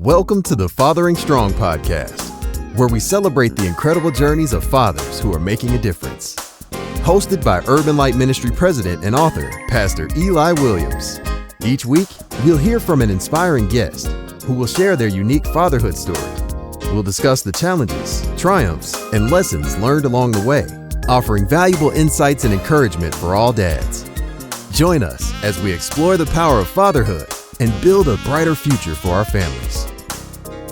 Welcome to the Fathering Strong podcast, where we celebrate the incredible journeys of fathers who are making a difference. Hosted by Urban Light Ministry President and author, Pastor Eli Williams. Each week, we'll hear from an inspiring guest who will share their unique fatherhood story. We'll discuss the challenges, triumphs, and lessons learned along the way, offering valuable insights and encouragement for all dads. Join us as we explore the power of fatherhood and build a brighter future for our families.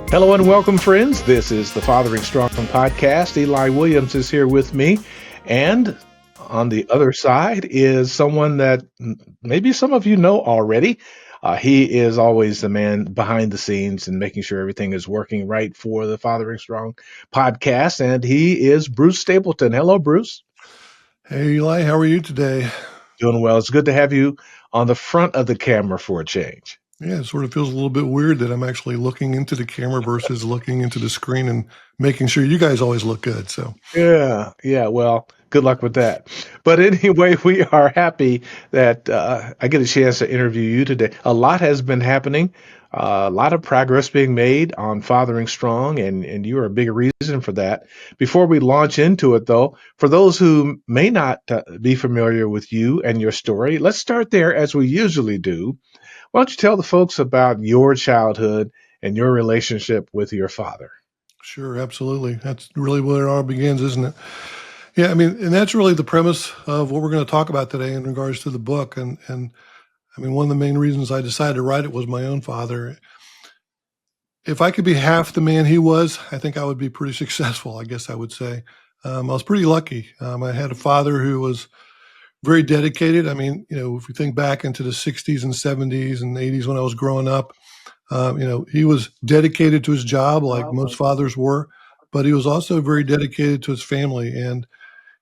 Hello and welcome, friends. This is the Fathering Strong podcast. Eli Williams is here with me. And on the other side is someone that maybe some of you know already. He is always the man behind the scenes and making sure everything is working right for the Fathering Strong podcast. And he is Bruce Stapleton. Hello, Bruce. Hey, Eli, how are you today? Doing well. It's good to have you on the front of the camera for a change. Yeah, it sort of feels a little bit weird that I'm actually looking into the camera versus looking into the screen and making sure you guys always look good. So Yeah. Well, good luck with that. But anyway, we are happy that I get a chance to interview you today. A lot has been happening, a lot of progress being made on Fathering Strong, and you are a big reason for that. Before we launch into it, though, for those who may not be familiar with you and your story, let's start there as we usually do. Why don't you tell the folks about your childhood and your relationship with your father? sure, absolutely. That's really where it all begins, isn't it? Yeah, I mean, and that's really the premise of what we're going to talk about today in regards to the book. And I mean, one of the main reasons I decided to write it was my own father. If I could be half the man he was, I think I would be pretty successful, I guess I would say. I was pretty lucky. I had a father who was very dedicated. I mean, if we think back into the 60s and 70s and 80s when I was growing up, he was dedicated to his job like most fathers were, but he was also very dedicated to his family. And,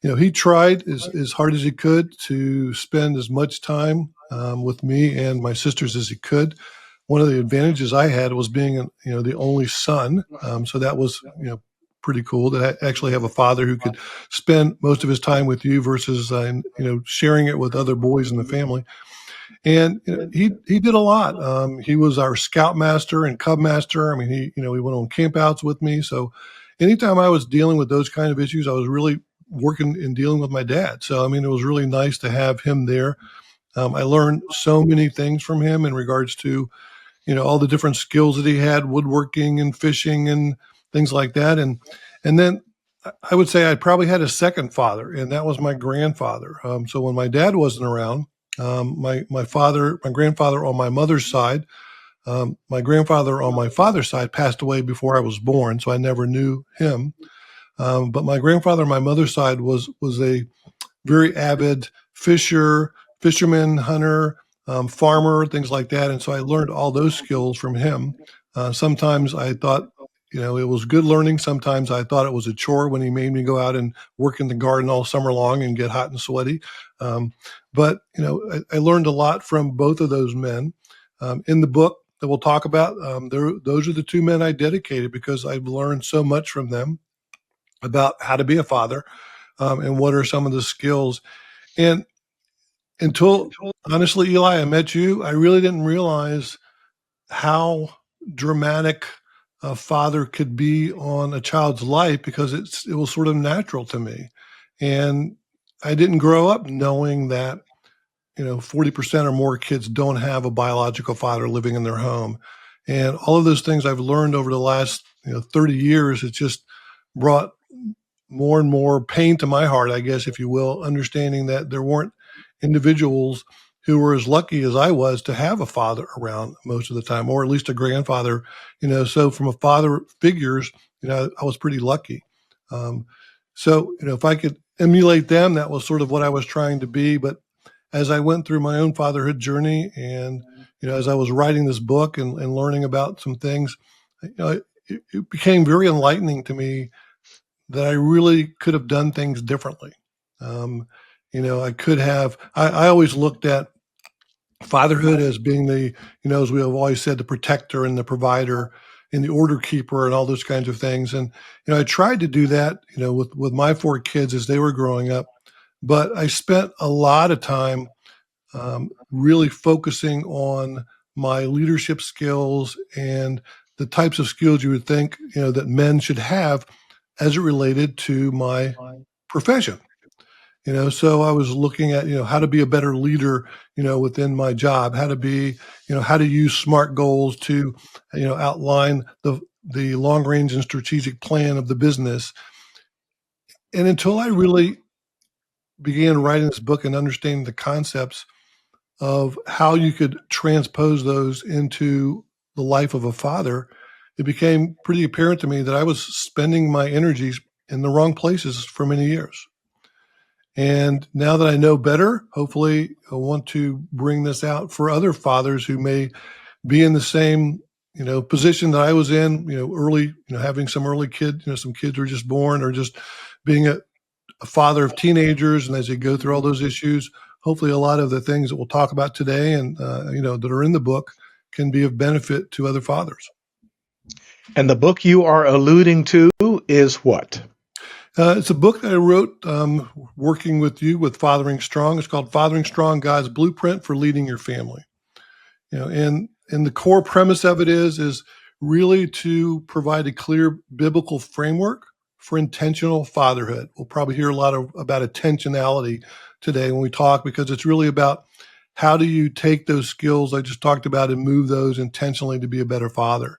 he tried as hard as he could to spend as much time with me and my sisters as he could. One of the advantages I had was being, the only son. So that was, pretty cool to actually have a father who could spend most of his time with you versus, sharing it with other boys in the family. And he did a lot. He was our scoutmaster and cub master. I mean, he went on campouts with me. So anytime I was dealing with those kind of issues, I was really working and dealing with my dad. So, I mean, it was really nice to have him there. I learned so many things from him in regards to, all the different skills that he had, woodworking and fishing and things like that. And then I would say I probably had a second father, and that was my grandfather. So when my dad wasn't around, my grandfather on my mother's side, my grandfather on my father's side passed away before I was born, so I never knew him. But my grandfather on my mother's side was a very avid fisherman, hunter, farmer, things like that. And so I learned all those skills from him. Sometimes I thought, it was good learning. Sometimes I thought it was a chore when he made me go out and work in the garden all summer long and get hot and sweaty. But I learned a lot from both of those men. In the book that we'll talk about, those are the two men I dedicated because I've learned so much from them about how to be a father and what are some of the skills. And until, honestly, Eli, I met you, I really didn't realize how dramatic a father could be on a child's life because it was sort of natural to me. And I didn't grow up knowing that, 40% or more kids don't have a biological father living in their home. And all of those things I've learned over the last, 30 years, it's just brought more and more pain to my heart, I guess, if you will, understanding that there weren't individuals who were as lucky as I was to have a father around most of the time, or at least a grandfather, so from a father figures, I was pretty lucky. So, if I could emulate them, that was sort of what I was trying to be. But as I went through my own fatherhood journey and, as I was writing this book and learning about some things, it became very enlightening to me that I really could have done things differently. I always looked at fatherhood as being as we have always said, the protector and the provider and the order keeper and all those kinds of things. And, I tried to do that, with my four kids as they were growing up, but I spent a lot of time really focusing on my leadership skills and the types of skills you would think, that men should have as it related to my profession. So I was looking at, how to be a better leader, within my job, how to be, how to use SMART goals to, outline the long range and strategic plan of the business. And until I really began writing this book and understanding the concepts of how you could transpose those into the life of a father, it became pretty apparent to me that I was spending my energies in the wrong places for many years. And now that I know better, hopefully I want to bring this out for other fathers who may be in the same, position that I was in, early, having some early kid, some kids who are just born, or just being a father of teenagers. And as they go through all those issues, hopefully a lot of the things that we'll talk about today and, that are in the book can be of benefit to other fathers. And the book you are alluding to is what? It's a book that I wrote working with you with Fathering Strong. It's called Fathering Strong, God's Blueprint for Leading Your Family. And the core premise of it is really to provide a clear biblical framework for intentional fatherhood. We'll probably hear a lot about intentionality today when we talk, because it's really about how do you take those skills I just talked about and move those intentionally to be a better father.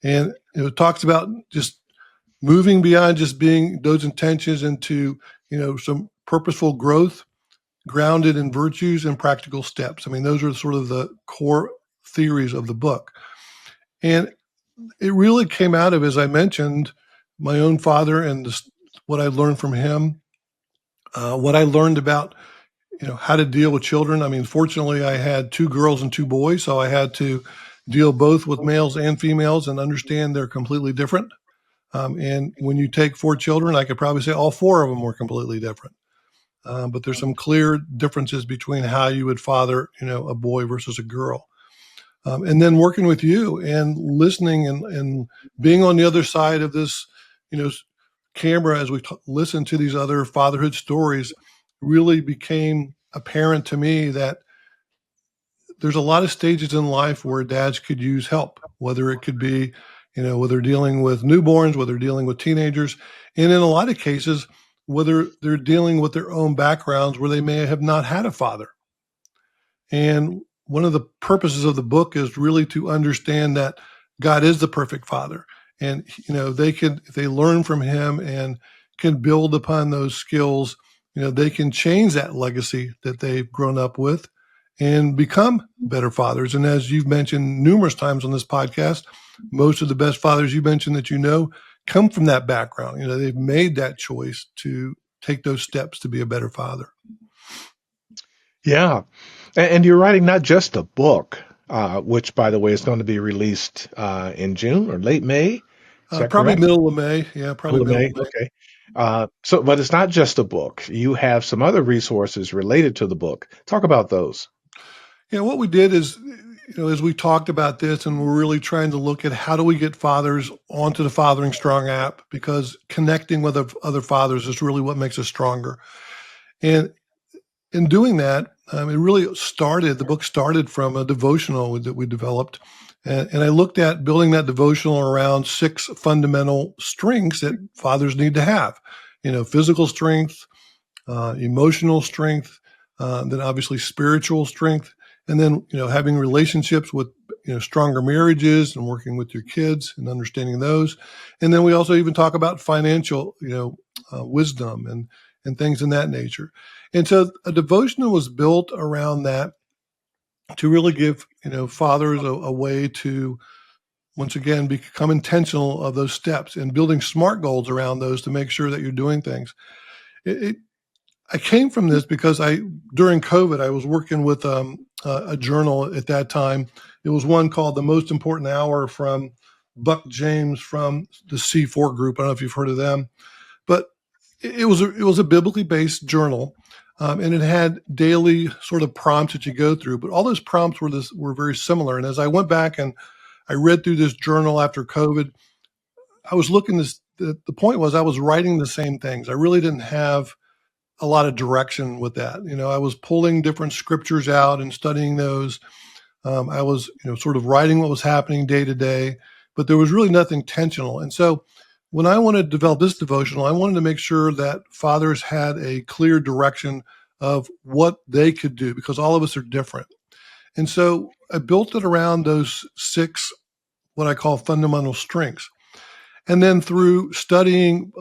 And it talks about just moving beyond just being those intentions into, some purposeful growth grounded in virtues and practical steps. I mean, those are sort of the core theories of the book. And it really came out of, as I mentioned, my own father and what I learned from him, what I learned about, how to deal with children. I mean, fortunately, I had 2 girls and 2 boys, so I had to deal both with males and females and understand they're completely different. And when you take 4 children, I could probably say all 4 of them were completely different. But there's some clear differences between how you would father, a boy versus a girl. And then working with you and listening and being on the other side of this, camera as we listen to these other fatherhood stories, really became apparent to me that there's a lot of stages in life where dads could use help, whether it could be, whether dealing with newborns, whether dealing with teenagers, and in a lot of cases, whether they're dealing with their own backgrounds where they may have not had a father. And one of the purposes of the book is really to understand that God is the perfect father. And, if they learn from him and can build upon those skills, they can change that legacy that they've grown up with and become better fathers. And as you've mentioned numerous times on this podcast, most of the best fathers you mentioned that come from that background. They've made that choice to take those steps to be a better father. Yeah. And you're writing not just a book, which, by the way, is going to be released in June or late May. Is that Probably correct? middle of May. Yeah, probably Middle of middle May. of May. Okay. But it's not just a book. You have some other resources related to the book. Talk about those. Yeah, what we did is, as we talked about this, and we're really trying to look at how do we get fathers onto the Fathering Strong app, because connecting with other fathers is really what makes us stronger. And in doing that, the book started from a devotional that we developed. And I looked at building that devotional around 6 fundamental strengths that fathers need to have, physical strength, emotional strength, then obviously spiritual strength, and then, having relationships with, stronger marriages and working with your kids and understanding those. And then we also even talk about financial, wisdom and things in that nature. And so a devotional was built around that to really give, fathers a way to, once again, become intentional of those steps and building SMART goals around those to make sure that you're doing things. I came from this because during COVID, I was working with a journal at that time. It was one called The Most Important Hour from Buck James from the C4 group. I don't know if you've heard of them, but it was a biblically based journal, and it had daily sort of prompts that you go through. But all those prompts were very similar. And as I went back and I read through this journal after COVID, I was looking the point was I was writing the same things. I really didn't have a lot of direction with that. I was pulling different scriptures out and studying those. I was, sort of writing what was happening day to day, but there was really nothing intentional. And so when I wanted to develop this devotional, I wanted to make sure that fathers had a clear direction of what they could do, because all of us are different. And so I built it around those 6, what I call fundamental strengths. And then through studying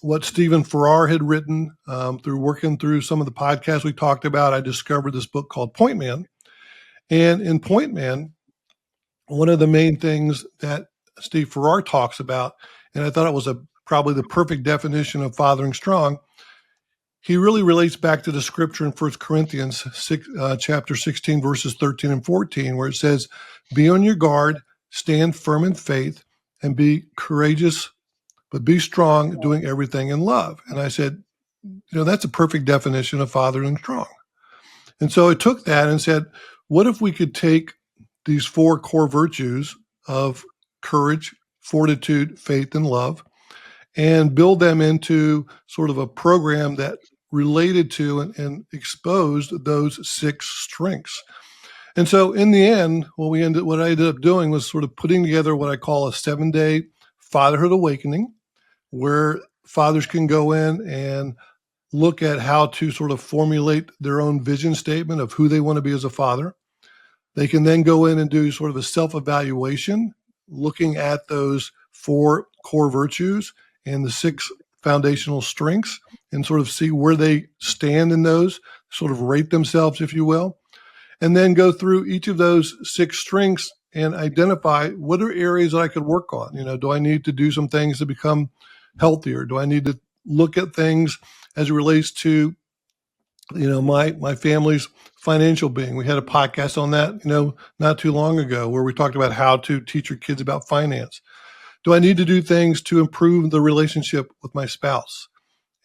what Stephen Farrar had written, through working through some of the podcasts we talked about, I discovered this book called Point Man. And in Point Man, one of the main things that Steve Farrar talks about, and I thought it was probably the perfect definition of fathering strong, he really relates back to the scripture in 1 Corinthians chapter 16, verses 13 and 14, where it says, "Be on your guard, stand firm in faith, and be courageous, but be strong, doing everything in love." And I said, that's a perfect definition of fathering strong. And so I took that and said, what if we could take these 4 core virtues of courage, fortitude, faith, and love, and build them into sort of a program that related to and exposed those 6 strengths. And so in the end, what I ended up doing was sort of putting together what I call a 7-day fatherhood awakening, where fathers can go in and look at how to sort of formulate their own vision statement of who they want to be as a father. They can then go in and do sort of a self-evaluation, looking at those 4 core virtues and the 6 foundational strengths, and sort of see where they stand in those, sort of rate themselves, if you will, and then go through each of those 6 strengths and identify what are areas that I could work on. Do I need to do some things to become healthier? Do I need to look at things as it relates to, my family's financial being? We had a podcast on that, not too long ago, where we talked about how to teach your kids about finance. Do I need to do things to improve the relationship with my spouse?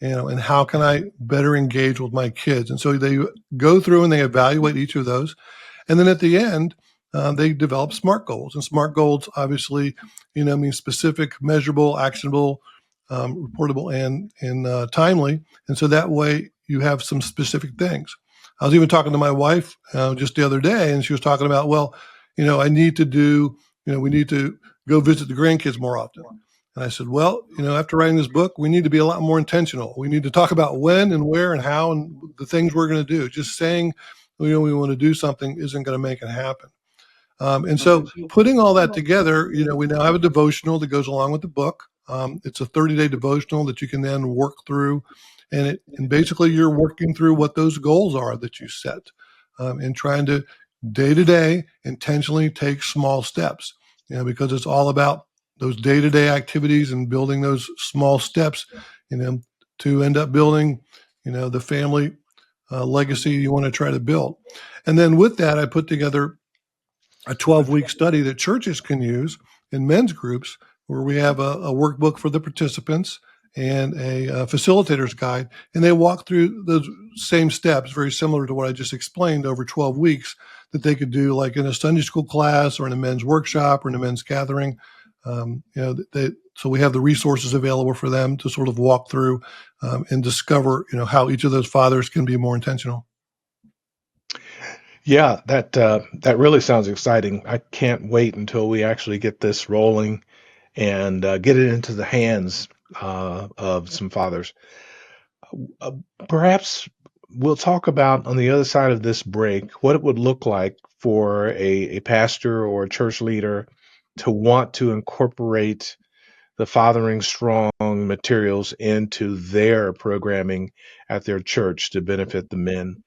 And how can I better engage with my kids? And so they go through and they evaluate each of those. And then at the end, they develop SMART goals. And SMART goals, obviously, mean specific, measurable, actionable, reportable, and timely. And so that way you have some specific things. I was even talking to my wife just the other day, and she was talking about, I need to do, we need to go visit the grandkids more often. And I said, after writing this book, we need to be a lot more intentional. We need to talk about when and where and how and the things we're going to do. Just saying, we want to do something isn't going to make it happen. And so putting all that together, we now have a devotional that goes along with the book. It's a 30-day devotional that you can then work through. And basically you're working through what those goals are that you set, and trying to day-to-day intentionally take small steps, because it's all about those day-to-day activities and building those small steps, to end up building, the family legacy you want to try to build. And then with that, I put together a 12-week study that churches can use in men's groups, where we have a workbook for the participants and a facilitator's guide. And they walk through those same steps, very similar to what I just explained, over 12 weeks, that they could do like in a Sunday school class or in a men's workshop or in a men's gathering. So we have the resources available for them to sort of walk through and discover, how each of those fathers can be more intentional. Yeah, that really sounds exciting. I can't wait until we actually get this rolling and get it into the hands of some fathers. Perhaps we'll talk about, on the other side of this break, what it would look like for a pastor or a church leader to want to incorporate the Fathering Strong materials into their programming at their church to benefit the men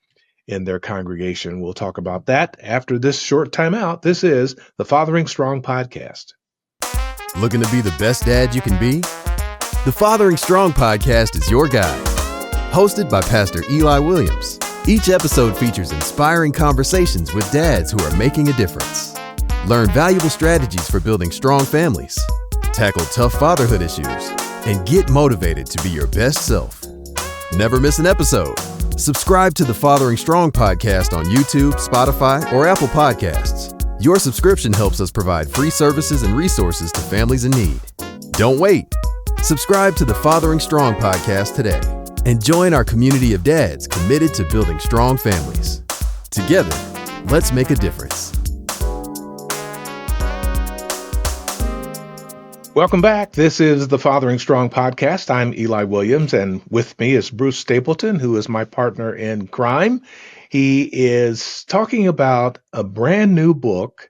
in their congregation. We'll talk about that after this short timeout. This is the Fathering Strong podcast. Looking to be the best dad you can be? The Fathering Strong podcast is your guide. Hosted by Pastor Eli Williams, each episode features inspiring conversations with dads who are making a difference. Learn valuable strategies for building strong families, tackle tough fatherhood issues, and get motivated to be your best self. Never miss an episode. Subscribe to the Fathering Strong podcast on YouTube, Spotify, or Apple Podcasts. Your subscription helps us provide free services and resources to families in need. Don't wait. Subscribe to the Fathering Strong podcast today and join our community of dads committed to building strong families. Together, let's make a difference. Welcome back. This is the Fathering Strong podcast. I'm Eli Williams, and with me is Bruce Stapleton, who is my partner in crime. He is talking about a brand new book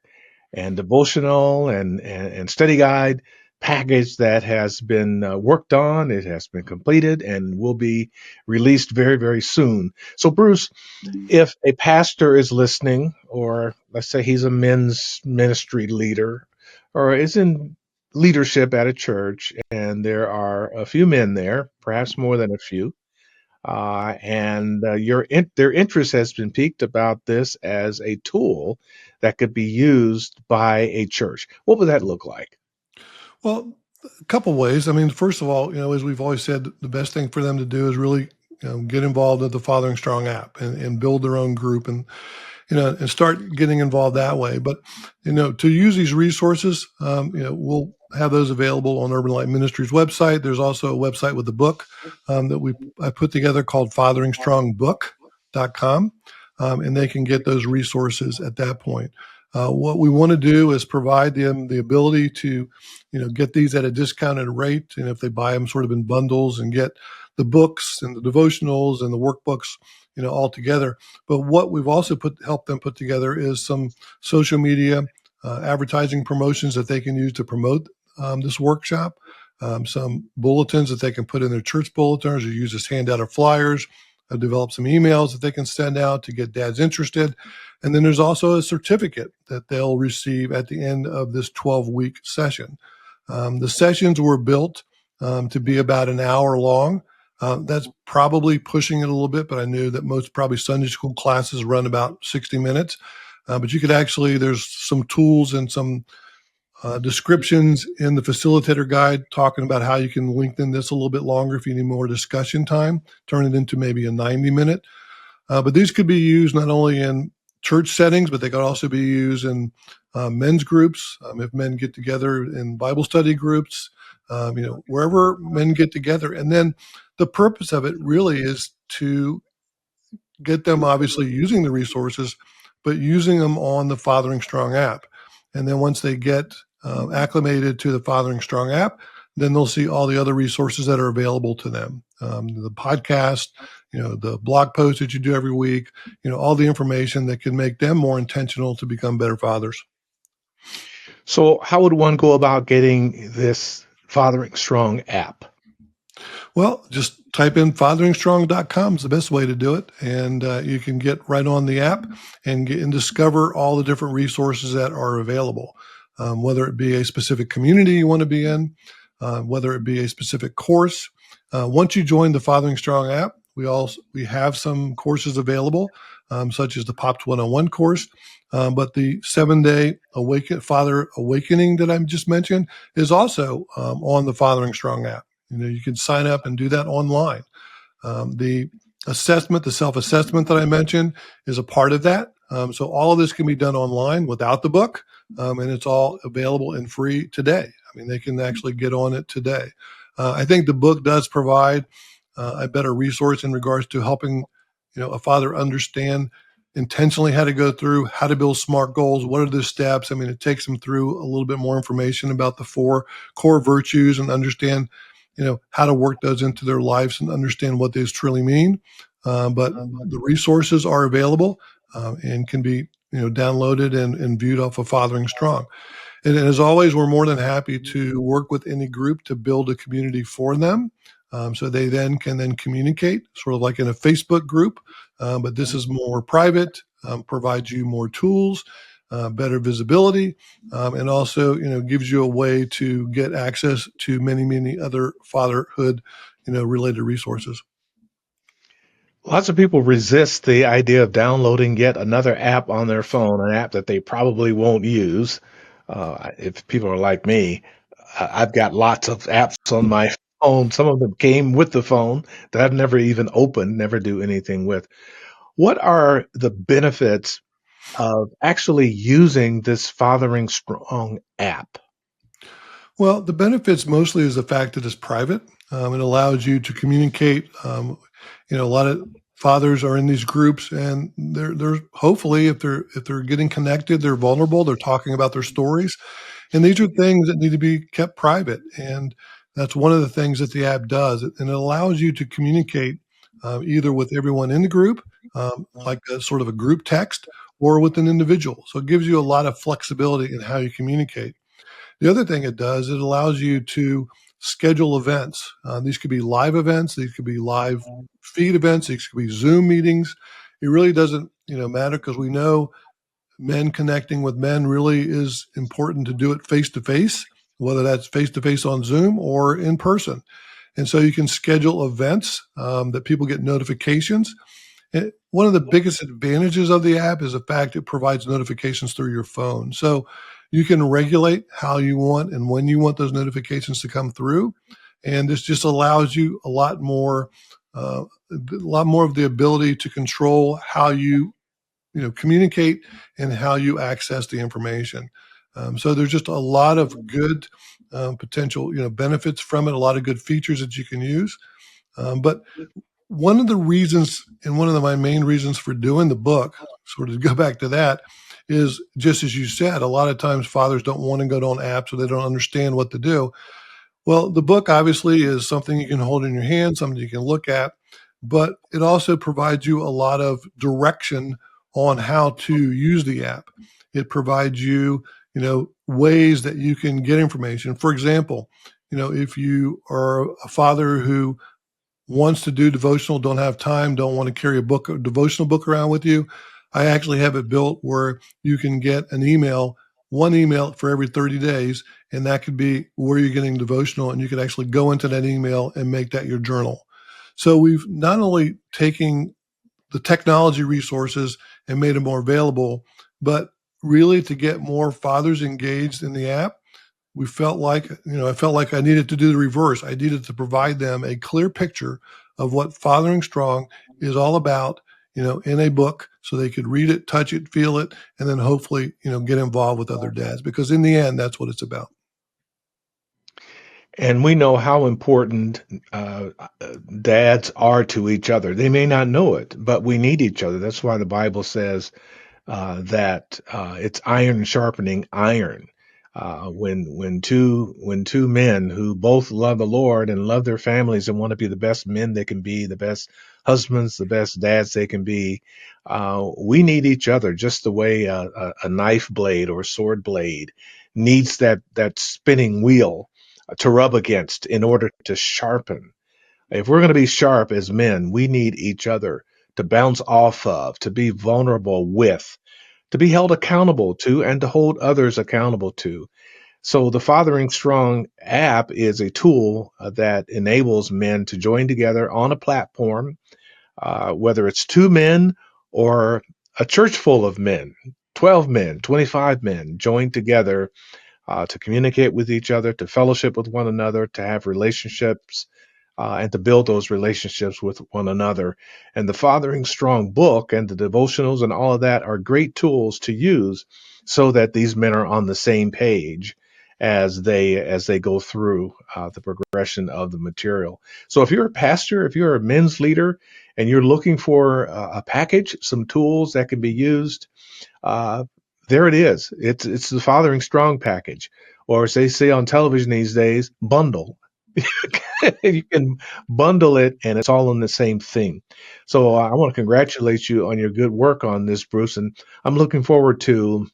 and devotional and study guide package that has been worked on. It has been completed and will be released very, very soon. So, Bruce, if a pastor is listening, or let's say he's a men's ministry leader, or is in leadership at a church, and there are a few men there, perhaps more than a few, and their interest has been piqued about this as a tool that could be used by a church. What would that look like? Well, a couple ways. I mean, first of all, as we've always said, the best thing for them to do is really, get involved with the Fathering Strong app and build their own group and and start getting involved that way. But, to use these resources, we'll have those available on Urban Light Ministries website. There's also a website with the book that I put together called FatheringStrongBook.com, and they can get those resources at that point. What we want to do is provide them the ability to, get these at a discounted rate, and if they buy them sort of in bundles and get the books and the devotionals and the workbooks, all together. But what we've also helped them put together is some social media advertising promotions that they can use to promote this workshop. Some bulletins that they can put in their church bulletins or use as handout or flyers. I've developed some emails that they can send out to get dads interested. And then there's also a certificate that they'll receive at the end of this 12-week session. The sessions were built to be about an hour long. That's probably pushing it a little bit, but I knew that most probably Sunday school classes run about 60 minutes. But you could actually, there's some tools and some descriptions in the facilitator guide talking about how you can lengthen this a little bit longer if you need more discussion time, turn it into maybe a 90-minute. But these could be used not only in church settings, but they could also be used in men's groups. If men get together in Bible study groups, wherever men get together. And then the purpose of it really is to get them obviously using the resources, but using them on the Fathering Strong app. And then once they get acclimated to the Fathering Strong app, then they'll see all the other resources that are available to them. The podcast, the blog posts that you do every week, all the information that can make them more intentional to become better fathers. So, how would one go about getting this Fathering Strong app? Well, just type in fatheringstrong.com is the best way to do it. And you can get right on the app and discover all the different resources that are available, whether it be a specific community you want to be in, whether it be a specific course. Once you join the Fathering Strong app, we have some courses available, such as the Pops 101 course. But the 7-day Father Awakening that I just mentioned is also on the Fathering Strong app. You can sign up and do that online. The self-assessment that I mentioned is a part of that. So all of this can be done online without the book, and it's all available and free today. I mean, they can actually get on it today. I think the book does provide a better resource in regards to helping, a father understand intentionally how to go through, how to build SMART goals, what are the steps. I mean, it takes them through a little bit more information about the 4 core virtues and understand how to work those into their lives and understand what these truly mean. But the resources are available and can be, downloaded and viewed off of Fathering Strong. And as always, we're more than happy to work with any group to build a community for them. So they can communicate sort of like in a Facebook group, but this is more private, provides you more tools, better visibility, and also, gives you a way to get access to many, many other fatherhood, related resources. Lots of people resist the idea of downloading yet another app on their phone, an app that they probably won't use. If people are like me, I've got lots of apps on my phone. Some of them came with the phone that I've never even opened, never do anything with. What are the benefits of actually using this Fathering Strong app? Well, the benefits mostly is the fact that it's private. It allows you to communicate. A lot of fathers are in these groups, and they're hopefully if they're getting connected, they're vulnerable. They're talking about their stories, And these are things that need to be kept private. And that's one of the things that the app does. And it allows you to communicate either with everyone in the group, like a sort of a group text, or with an individual. So it gives you a lot of flexibility in how you communicate. The other thing it does, it allows you to schedule events. These could be live events. These could be live feed events. These could be Zoom meetings. It really doesn't, matter, because we know men connecting with men really is important to do it face to face, whether that's face to face on Zoom or in person. And so you can schedule events that people get notifications. And one of the biggest advantages of the app is the fact it provides notifications through your phone. So you can regulate how you want and when you want those notifications to come through. And this just allows you a lot more of the ability to control how you communicate and how you access the information. So there's just a lot of good potential, benefits from it, a lot of good features that you can use. But one of the reasons, and my main reasons for doing the book, sort of to go back to that, is just as you said, a lot of times fathers don't want to go on apps or they don't understand what to do. Well, the book obviously is something you can hold in your hand, something you can look at, but it also provides you a lot of direction on how to use the app. It provides you, ways that you can get information. For example, if you are a father who wants to do devotional, don't have time, don't want to carry a devotional book around with you, I actually have it built where you can get one email for every 30 days, and that could be where you're getting devotional, and you could actually go into that email and make that your journal. So we've not only taken the technology resources and made them more available, but really to get more fathers engaged in the app, we felt like, I felt like I needed to do the reverse. I needed to provide them a clear picture of what Fathering Strong is all about, in a book, so they could read it, touch it, feel it, and then hopefully, get involved with other dads, because in the end, that's what it's about. And we know how important dads are to each other. They may not know it, but we need each other. That's why the Bible says that it's iron sharpening iron. When two men who both love the Lord and love their families and want to be the best men they can be, the best husbands, the best dads they can be, we need each other just the way a knife blade or a sword blade needs that spinning wheel to rub against in order to sharpen. If we're going to be sharp as men, we need each other to bounce off of, to be vulnerable with, to be held accountable to, and to hold others accountable to. So the Fathering Strong app is a tool that enables men to join together on a platform, whether it's two men or a church full of men, 12 men, 25 men joined together to communicate with each other, to fellowship with one another, to have relationships, and to build those relationships with one another. And the Fathering Strong book and the devotionals and all of that are great tools to use so that these men are on the same page as they go through the progression of the material. So if you're a pastor, if you're a men's leader, and you're looking for a package, some tools that can be used, uh, there it is. It's the Fathering Strong package, or as they say on television these days, bundle. You can bundle it, and it's all in the same thing. So I want to congratulate you on your good work on this, Bruce, and I'm looking forward to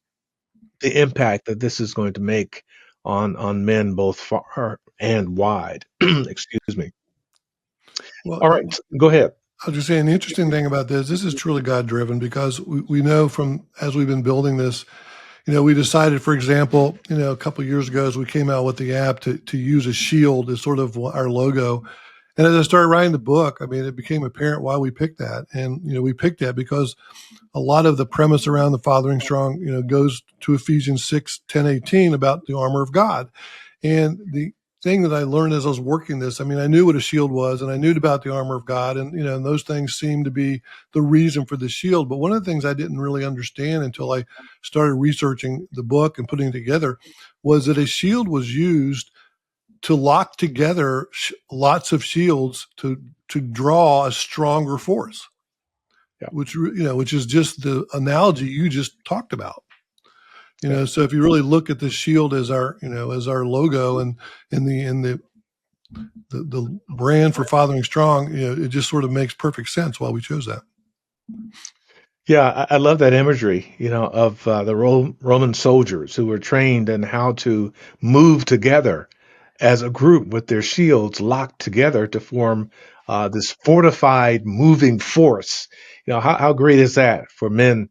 the impact that this is going to make on men both far and wide. Excuse me. Well, All right, go ahead. I'll just say, an interesting thing about this is truly God driven, because we know from, as we've been building this, we decided, for example, a couple of years ago, as we came out with the app, to use a shield as sort of our logo. And as I started writing the book, I mean, it became apparent why we picked that. And, we picked that because a lot of the premise around the Fathering Strong, goes to Ephesians 6:10-18 about the armor of God. And the thing that I learned as I was working this, I mean, I knew what a shield was, and I knew about the armor of God, and and those things seemed to be the reason for the shield. But one of the things I didn't really understand until I started researching the book and putting it together was that a shield was used to lock together lots of shields to draw a stronger force, Yeah. which is just the analogy you just talked about. So if you really look at the shield as our logo, and the brand for Fathering Strong, it just sort of makes perfect sense why we chose that. Yeah, I love that imagery, of the Roman soldiers who were trained in how to move together as a group with their shields locked together to form this fortified moving force. How great is that for men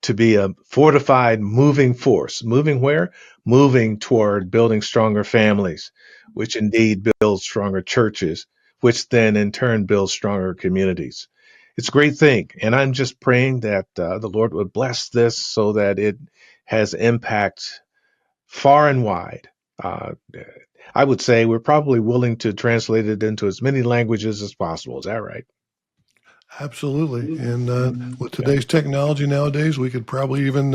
to be a fortified moving force? Moving where? Moving toward building stronger families, which indeed builds stronger churches, which then in turn builds stronger communities. It's a great thing. And I'm just praying that the Lord would bless this so that it has impact far and wide. Uh, I would say we're probably willing to translate it into as many languages as possible. Is that right? Absolutely. And with Yeah. today's technology nowadays, we could probably even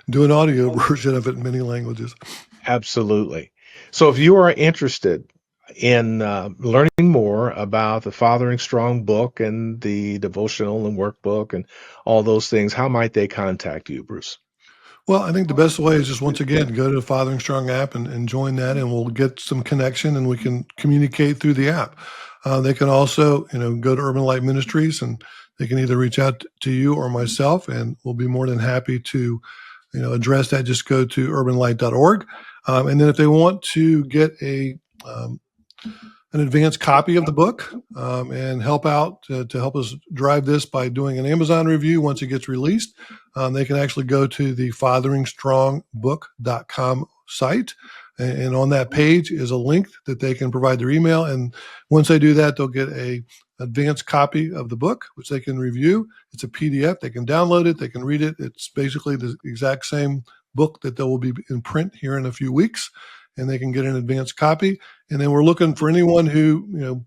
do an audio version of it in many languages. Absolutely. So, if you are interested in learning more about the Fathering Strong book and the devotional and workbook and all those things, how might they contact you, Bruce? Well, I think the best way is just once again go to the Fathering Strong app and join that, and we'll get some connection, and we can communicate through the app. They can also, go to Urban Light Ministries, and they can either reach out to you or myself, and we'll be more than happy to, address that. Just go to urbanlight.org, and then if they want to get um, an advanced copy of the book, and help out to help us drive this by doing an Amazon review once it gets released. They can actually go to the fatheringstrongbook.com site. And on that page is a link that they can provide their email. And once they do that, they'll get a advanced copy of the book, which they can review. It's a PDF. They can download it. They can read it. It's basically the exact same book that will be in print here in a few weeks, and they can get an advanced copy. And then we're looking for anyone who,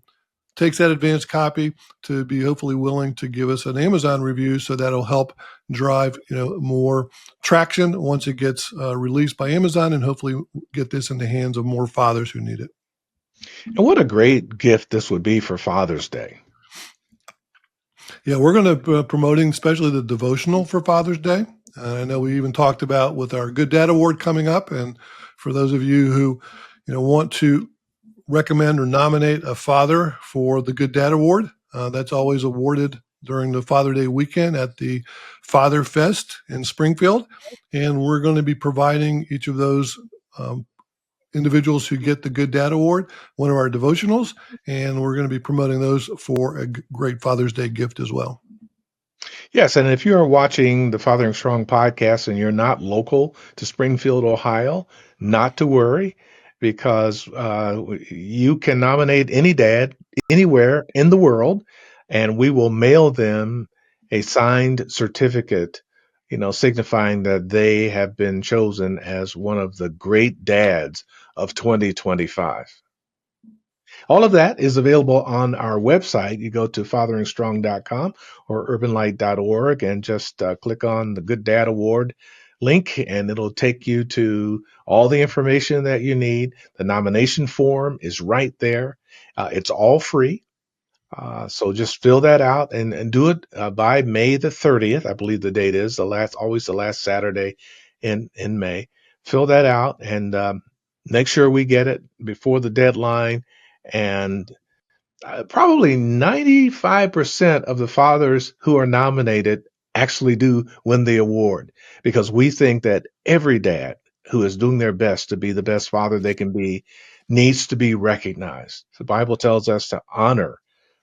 takes that advanced copy to be hopefully willing to give us an Amazon review. So that'll help drive, more traction once it gets released by Amazon, and hopefully get this in the hands of more fathers who need it. And what a great gift this would be for Father's Day. Yeah, we're going to be promoting especially the devotional for Father's Day. I know we even talked about with our Good Dad Award coming up. And for those of you who, want to recommend or nominate a father for the Good Dad Award, that's always awarded during the Father Day weekend at the Father Fest in Springfield. And we're going to be providing each of those individuals who get the Good Dad Award one of our devotionals, and we're going to be promoting those for a great Father's Day gift as well. Yes, and if you are watching the Fathering Strong podcast and you're not local to Springfield, Ohio, not to worry, because you can nominate any dad anywhere in the world, and we will mail them a signed certificate, signifying that they have been chosen as one of the great dads of 2025. All of that is available on our website. You go to fatheringstrong.com or urbanlight.org and just click on the Good Dad Award link, and it'll take you to all the information that you need. The nomination form is right there. It's all free. So just fill that out and do it by May the 30th. I believe the date is always the last Saturday in May. Fill that out and make sure we get it before the deadline. And probably 95% of the fathers who are nominated actually do win the award, because we think that every dad who is doing their best to be the best father they can be needs to be recognized. The Bible tells us to honor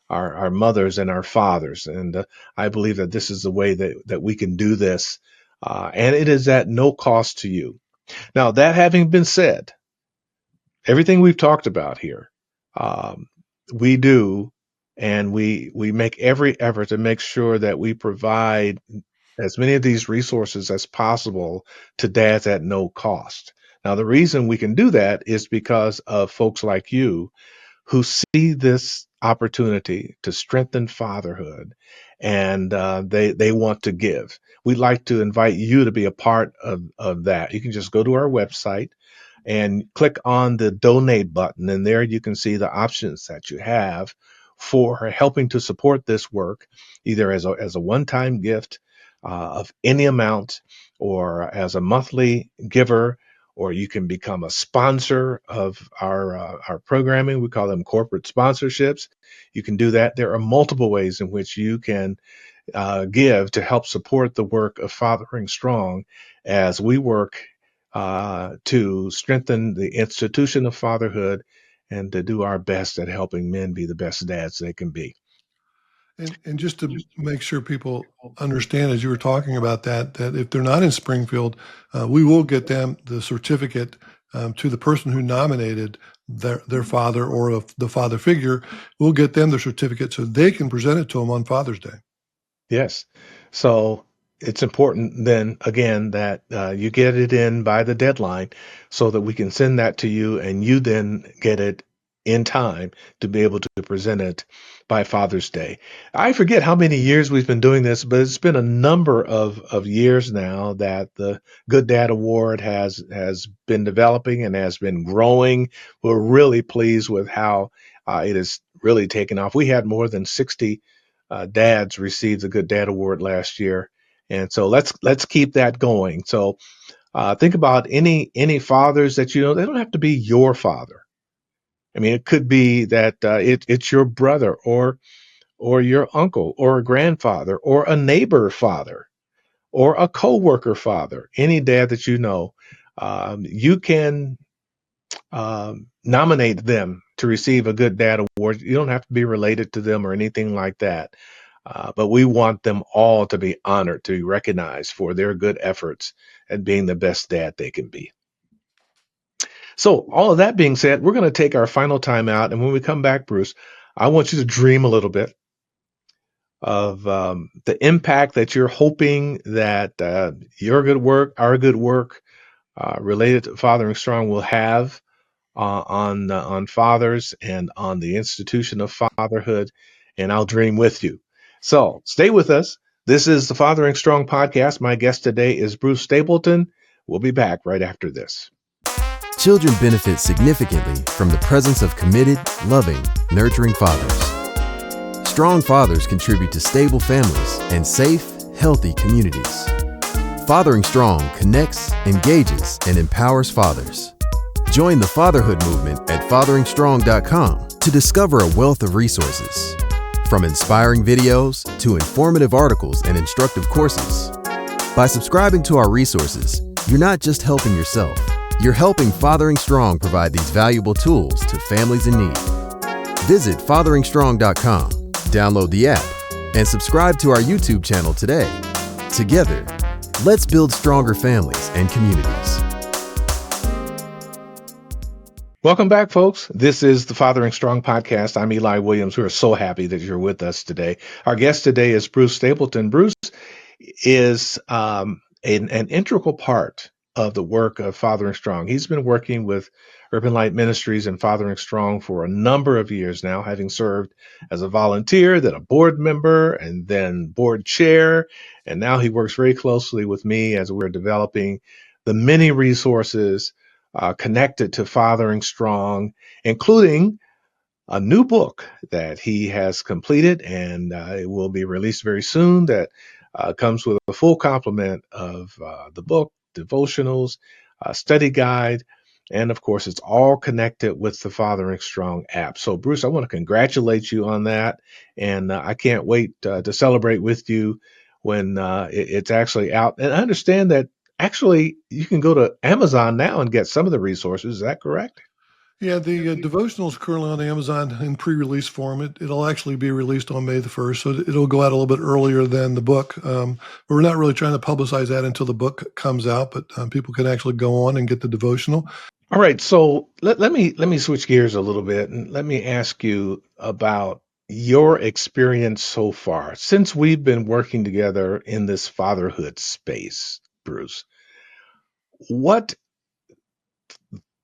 our mothers and our fathers. And I believe that this is the way that we can do this. And it is at no cost to you. Now, that having been said, everything we've talked about here, um, we do, and we make every effort to make sure that we provide as many of these resources as possible to dads at no cost. Now, the reason we can do that is because of folks like you who see this opportunity to strengthen fatherhood, and they want to give. We'd like to invite you to be a part of that. You can just go to our website and click on the donate button, and there you can see the options that you have for helping to support this work, either as a one-time gift of any amount, or as a monthly giver, or you can become a sponsor of our programming. We call them corporate sponsorships. You can do that. There are multiple ways in which you can give to help support the work of Fathering Strong as we work to strengthen the institution of fatherhood and to do our best at helping men be the best dads they can be. And just to make sure people understand, as you were talking about that, that if they're not in Springfield, we will get them the certificate to the person who nominated their father or the father figure. We'll get them the certificate so they can present it to them on Father's Day. Yes. So it's important then, again, that you get it in by the deadline so that we can send that to you and you then get it in time to be able to present it by Father's Day. I forget how many years we've been doing this, but it's been a number of years now that the Good Dad Award has been developing and has been growing. We're really pleased with how it has really taken off. We had more than 60 dads received the Good Dad Award last year, and so let's keep that going. So think about any fathers that you know. They don't have to be your father. I mean, it could be that it's your brother or your uncle or a grandfather or a neighbor father or a coworker father. Any dad that you know, you can nominate them to receive a Good Dad Award. You don't have to be related to them or anything like that. But we want them all to be honored, to be recognized for their good efforts at being the best dad they can be. So, all of that being said, we're going to take our final time out. And when we come back, Bruce, I want you to dream a little bit of the impact that you're hoping that your good work, our good work related to Fathering Strong will have on fathers and on the institution of fatherhood, and I'll dream with you. So stay with us. This is the Fathering Strong podcast. My guest today is Bruce Stapleton. We'll be back right after this. Children benefit significantly from the presence of committed, loving, nurturing fathers. Strong fathers contribute to stable families and safe, healthy communities. Fathering Strong connects, engages, and empowers fathers. Join the fatherhood movement at fatheringstrong.com to discover a wealth of resources. From inspiring videos to informative articles and instructive courses. By subscribing to our resources, you're not just helping yourself, you're helping Fathering Strong provide these valuable tools to families in need. Visit fatheringstrong.com, download the app, and subscribe to our YouTube channel today. Together, let's build stronger families and communities. Welcome back, folks. This is the Fathering Strong podcast. I'm Eli Williams. We are so happy that you're with us today. Our guest today is Bruce Stapleton. Bruce is an integral part of the work of Fathering Strong. He's been working with Urban Light Ministries and Fathering Strong for a number of years now, having served as a volunteer, then a board member, and then board chair. And now he works very closely with me as we're developing the many resources connected to Fathering Strong, including a new book that he has completed, and it will be released very soon, that comes with a full complement of the book, devotionals, study guide, and of course, it's all connected with the Fathering Strong app. So, Bruce, I want to congratulate you on that, and I can't wait to celebrate with you when it's actually out. And I understand that actually you can go to Amazon now and get some of the resources. Is that correct? Yeah, the devotional is currently on Amazon in pre-release form. It'll actually be released on May the 1st, so it'll go out a little bit earlier than the book. But we're not really trying to publicize that until the book comes out, but people can actually go on and get the devotional. All right, so let me switch gears a little bit and let me ask you about your experience so far since we've been working together in this fatherhood space, Bruce. What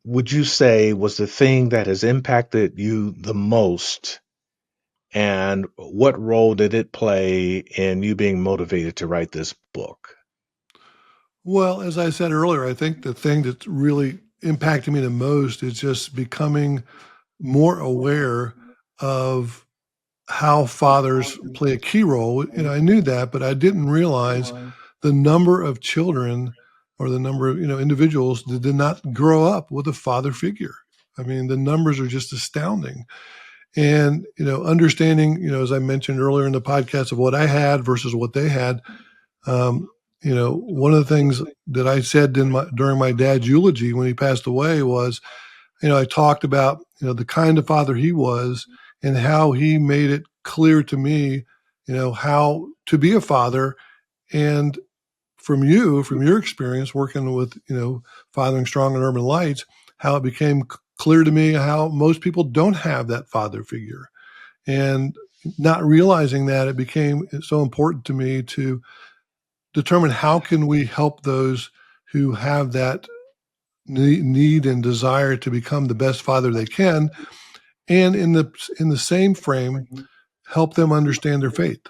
would you say was the thing that has impacted you the most, and what role did it play in you being motivated to write this book? Well, as I said earlier, I think the thing that's really impacted me the most is just becoming more aware of how fathers play a key role. I knew that, but I didn't realize the number of children or the number of individuals that did not grow up with a father figure. I mean, the numbers are just astounding. And understanding, as I mentioned earlier in the podcast, of what I had versus what they had. One of the things that I said during my dad's eulogy when he passed away was, I talked about the kind of father he was and how he made it clear to me, how to be a father. And from your experience working with, Fathering Strong and Urban Lights, how it became clear to me how most people don't have that father figure. And not realizing that, it became so important to me to determine how can we help those who have that need and desire to become the best father they can, and in the same frame, help them understand their faith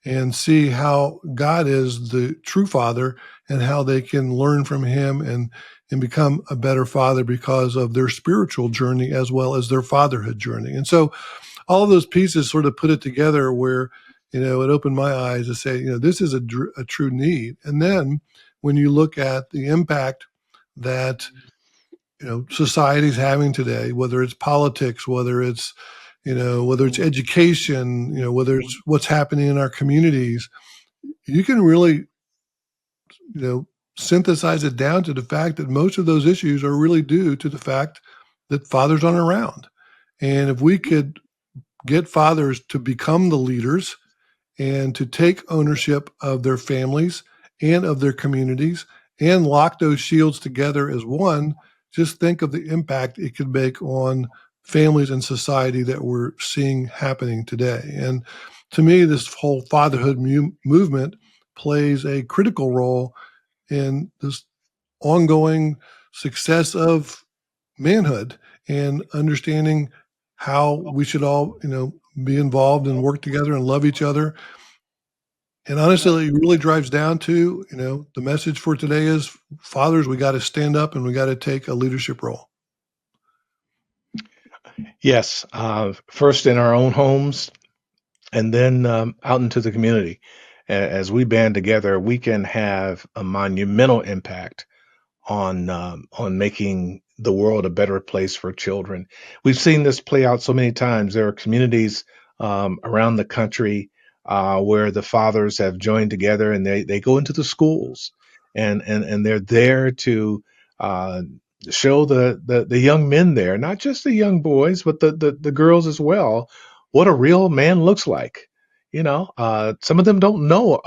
and see how God is the true father and how they can learn from him and become a better father because of their spiritual journey as well as their fatherhood journey. And so all of those pieces sort of put it together where, it opened my eyes to say, this is a true need. And then when you look at the impact that, society's having today, whether it's politics, whether it's education, whether it's what's happening in our communities, you can really, synthesize it down to the fact that most of those issues are really due to the fact that fathers aren't around. And if we could get fathers to become the leaders and to take ownership of their families and of their communities and lock those shields together as one, just think of the impact it could make on families and society that we're seeing happening today. And to me, this whole fatherhood movement plays a critical role in this ongoing success of manhood and understanding how we should all, be involved and work together and love each other. And honestly, it really drives down to, the message for today is, fathers, we got to stand up and we got to take a leadership role. Yes, first in our own homes, and then out into the community. As we band together, we can have a monumental impact on making the world a better place for children. We've seen this play out so many times. There are communities around the country where the fathers have joined together and they go into the schools and they're there to uh, show the young men there, not just the young boys, but the girls as well, what a real man looks like. Some of them don't know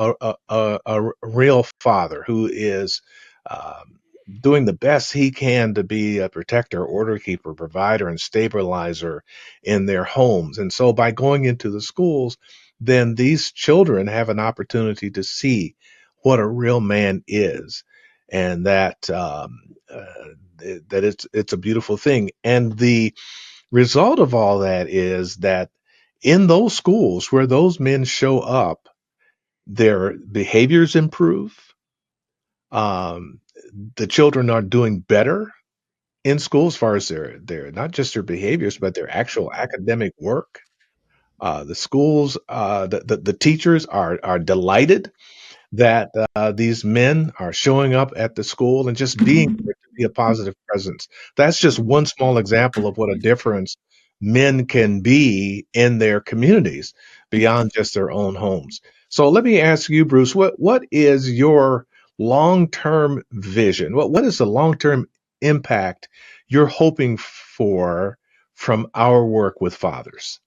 a real father who is um, doing the best he can to be a protector, order keeper, provider, and stabilizer in their homes. And so by going into the schools, then these children have an opportunity to see what a real man is, and that it's a beautiful thing. And the result of all that is that in those schools where those men show up, their behaviors improve. Um, the children are doing better in school as far as their not just their behaviors, but their actual academic work. The schools, the teachers are delighted that these men are showing up at the school and just being there to be a positive presence. That's just one small example of what a difference men can be in their communities beyond just their own homes. So let me ask you, Bruce, what is your long-term vision? What is the long-term impact you're hoping for from our work with fathers?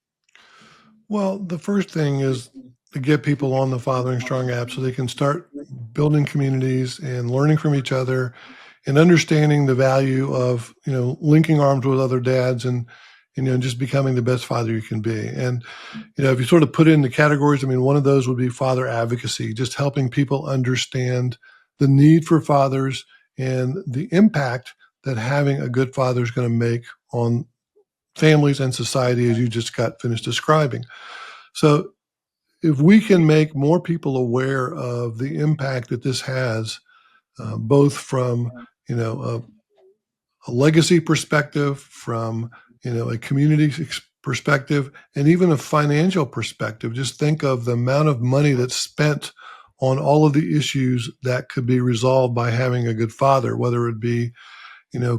Well, the first thing is to get people on the Fathering Strong app so they can start building communities and learning from each other and understanding the value of, linking arms with other dads and, just becoming the best father you can be. And, if you sort of put it into categories, I mean, one of those would be father advocacy, just helping people understand the need for fathers and the impact that having a good father is going to make on families and society, as you just got finished describing. So if we can make more people aware of the impact that this has, both from, a legacy perspective, from, a community perspective, and even a financial perspective, just think of the amount of money that's spent on all of the issues that could be resolved by having a good father, whether it be,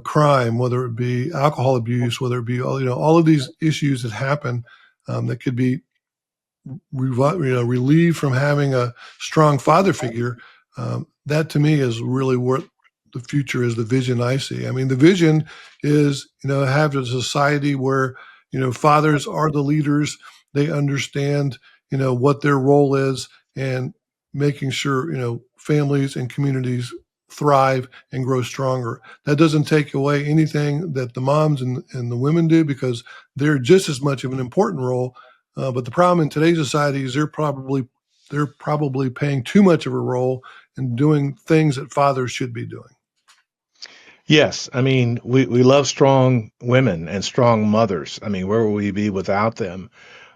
crime, whether it be alcohol abuse, whether it be all of these issues that happen, that could be relieved from having a strong father figure. That to me is really what the future is, the vision I see. I mean, the vision is, have a society where, fathers are the leaders. They understand, what their role is, and making sure, families and communities thrive and grow stronger. That doesn't take away anything that the moms and the women do, because they're just as much of an important role. But the problem in today's society is they're probably paying too much of a role and doing things that fathers should be doing. Yes, I mean, we love strong women and strong mothers. I mean, where would we be without them?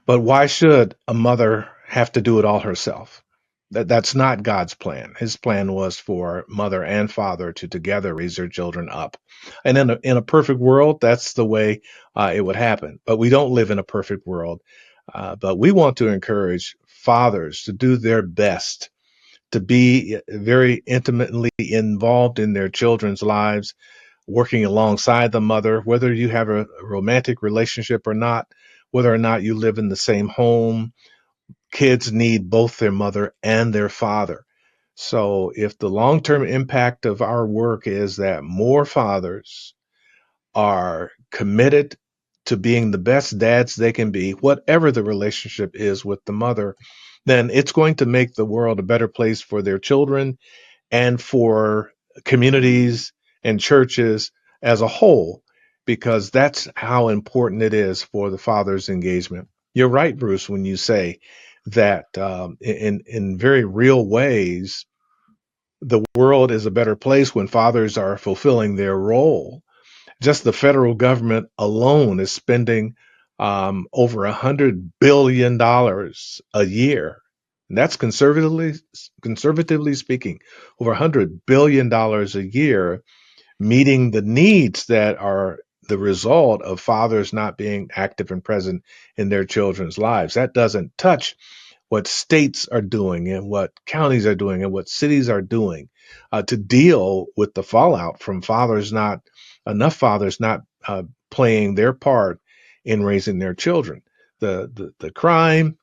But why should a mother have to do it all herself? That's not God's plan. His plan was for mother and father to together raise their children up. And in a perfect world, that's the way it would happen. But we don't live in a perfect world. But we want to encourage fathers to do their best to be very intimately involved in their children's lives, working alongside the mother, whether you have a romantic relationship or not, whether or not you live in the same home. Kids need both their mother and their father. So if the long-term impact of our work is that more fathers are committed to being the best dads they can be, whatever the relationship is with the mother, then it's going to make the world a better place for their children and for communities and churches as a whole, because that's how important it is for the father's engagement. You're right, Bruce, when you say that in very real ways, the world is a better place when fathers are fulfilling their role. Just the federal government alone is spending over $100 billion a year. And that's conservatively speaking, over $100 billion a year, meeting the needs that are the result of fathers not being active and present in their children's lives. That doesn't touch what states are doing and what counties are doing and what cities are doing to deal with the fallout from enough fathers not playing their part in raising their children. The crime,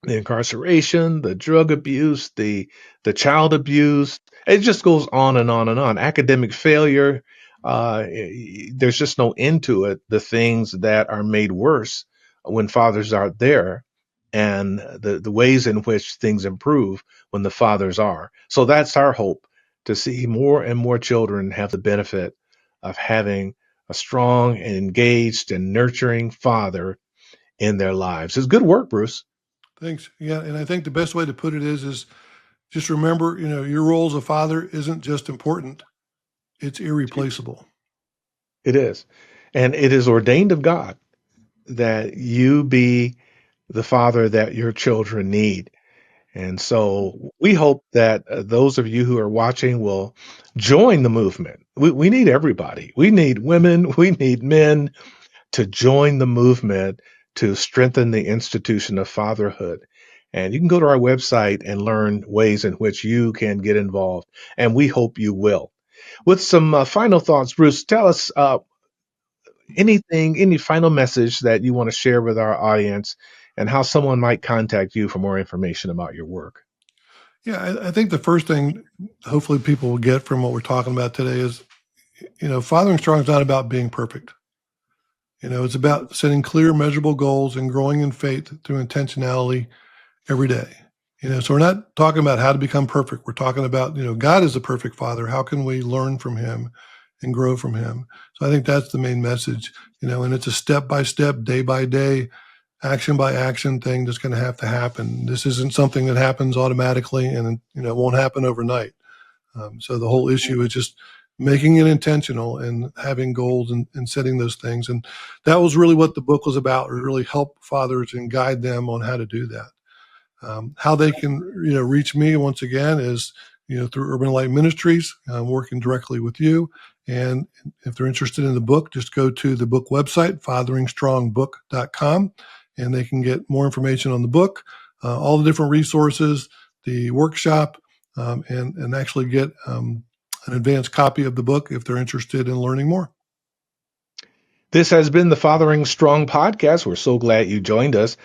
the incarceration, the drug abuse, the child abuse. It just goes on and on and on. Academic failure. There's just no end to it. The things that are made worse when fathers aren't there, and the ways in which things improve when the fathers are. So that's our hope, to see more and more children have the benefit of having a strong and engaged and nurturing father in their lives. It's good work, Bruce. Thanks. Yeah, and I think the best way to put it is just remember, your role as a father isn't just important; it's irreplaceable. It is. And it is ordained of God that you be the father that your children need. And so we hope that those of you who are watching will join the movement. We need everybody. We need women, we need men to join the movement to strengthen the institution of fatherhood. And you can go to our website and learn ways in which you can get involved. And we hope you will. With some final thoughts, Bruce, tell us any final message that you want to share with our audience, and how someone might contact you for more information about your work. Yeah, I think the first thing hopefully people will get from what we're talking about today is, fathering strong is not about being perfect. It's about setting clear, measurable goals and growing in faith through intentionality every day. So we're not talking about how to become perfect. We're talking about, God is the perfect father. How can we learn from him and grow from him? So I think that's the main message, and it's a step by step, day by day, action by action thing that's going to have to happen. This isn't something that happens automatically, and, it won't happen overnight. So the whole issue is just making it intentional and having goals and setting those things. And that was really what the book was about, or really help fathers and guide them on how to do that. How they can, reach me once again is, through Urban Light Ministries, working directly with you. And if they're interested in the book, just go to the book website, fatheringstrongbook.com, and they can get more information on the book, all the different resources, the workshop and actually get an advanced copy of the book if they're interested in learning more. This has been the Fathering Strong podcast. We're so glad you joined us.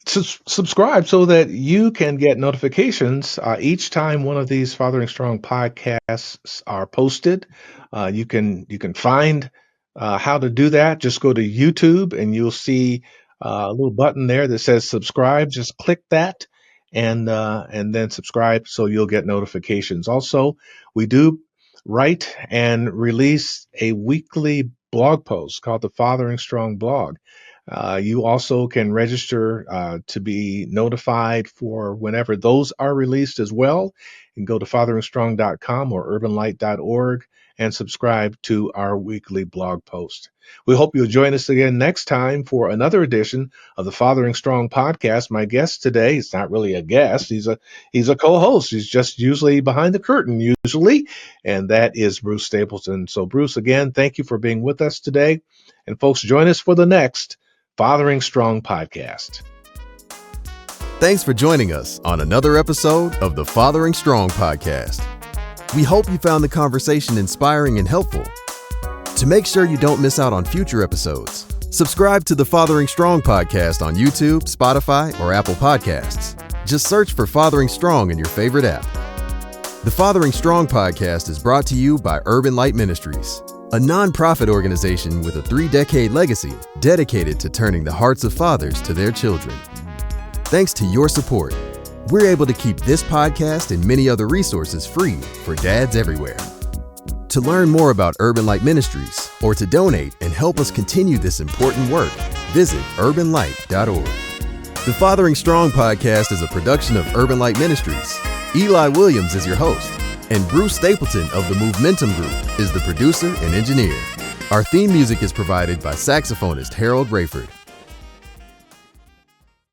Subscribe so that you can get notifications each time one of these Fathering Strong podcasts are posted. You can find how to do that. Just go to YouTube and you'll see a little button there that says subscribe. Just click that and then subscribe so you'll get notifications. Also, we do write and release a weekly blog post called the Fathering Strong blog. You also can register to be notified for whenever those are released as well. You can go to fatheringstrong.com or urbanlight.org and subscribe to our weekly blog post. We hope you'll join us again next time for another edition of the Fathering Strong podcast. My guest today, he's not really a guest, he's a co-host. He's just usually behind the curtain usually, and that is Bruce Stapleton. So Bruce, again, thank you for being with us today. And folks, join us for the next Fathering Strong podcast. Thanks for joining us on another episode of the Fathering Strong podcast. We hope you found the conversation inspiring and helpful. To make sure you don't miss out on future episodes, subscribe to the Fathering Strong podcast on YouTube, Spotify, or Apple Podcasts. Just search for Fathering Strong in your favorite app. The Fathering Strong podcast is brought to you by Urban Light Ministries, a nonprofit organization with a 3-decade legacy dedicated to turning the hearts of fathers to their children. Thanks to your support, we're able to keep this podcast and many other resources free for dads everywhere. To learn more about Urban Light Ministries or to donate and help us continue this important work, visit urbanlight.org. The Fathering Strong podcast is a production of Urban Light Ministries. Eli Williams is your host, and Bruce Stapleton of the Momentum Group is the producer and engineer. Our theme music is provided by saxophonist Harold Rayford.